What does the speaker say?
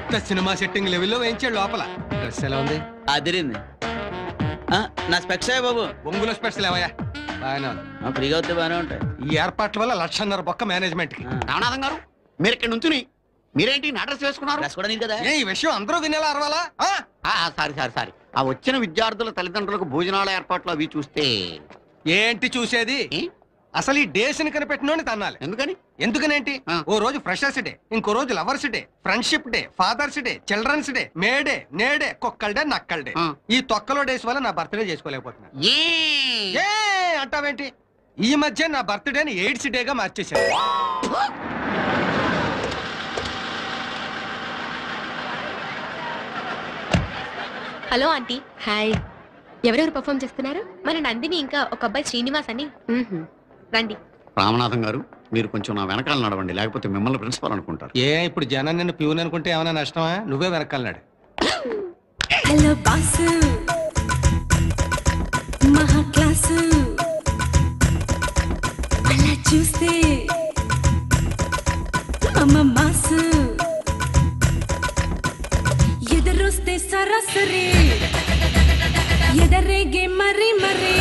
పెద్ద cinema setting లెవెల్లో వేయించాడు లోపల. డ్రెస్ ఎలా ఉంది? అదిరింది. నా స్పెక్స్ బాబు. ఒంగులో స్పెషల్ ఏమయ్యా? బాగానే ఉంది. ఫ్రీగా వస్తే బాగానే ఉంటాయి. ఈ ఏర్పాట్ల వల్ల 1,50,000 బొక్క మేనేజ్మెంట్ కి. రామనాథం గారు, మీరు ఇక్కడ నుంచి మీరేంటి నా డ్రెస్ వేసుకున్నారు? డ్రెస్ కూడా నీది కదా. ఈ విషయం అందరూ వినేలా అరవాలా? సారీ. ఆ వచ్చిన విద్యార్థుల తల్లిదండ్రులకు భోజనాల ఏర్పాట్లు అవి చూస్తే ఏంటి చూసేది? అసలు ఈ డేస్ని కనిపెట్టినోని తన్నాలి. ఎందుకనేంటి? ఓ రోజు ఫ్రెషర్స్ డే, ఇంకో రోజు lovers day, friendship day, father's day, children's day, May day, నేడే, కుక్కల్ డే, నక్కల్ డే. ఈ తొక్కలో డేస్ వల్ల నా బర్త్డే చేసుకోలేకపోతున్నా. ఏ అంటావేంటి? ఈ మధ్య నా బర్త్డేని ఎయిడ్స్ డేగా మార్చేశాను. Hello aunty. హాయ్. ఎవరెవరు పర్ఫార్మ్ చేస్తున్నారు? మన నందిని, ఇంకా ఒక అబ్బాయి శ్రీనివాస్ అని. రండి. రామనాథం గారు, మీరు కొంచెం నా వెనకాల నడవండి, లేకపోతే మిమ్మల్ని ప్రిన్సిపల్ అనుకుంటారు. ఇప్పుడు జనం నిన్ను ప్యూన్ అనుకుంటే ఏమైనా నష్టమా? నువ్వే వెనకాలన్నాడు. హలో బాసు, మహా క్లాసు, అలా చూస్తే అమ్మ మాసు, ఎదురొస్తే సరాసరి, ఎదరేగే మరి మరి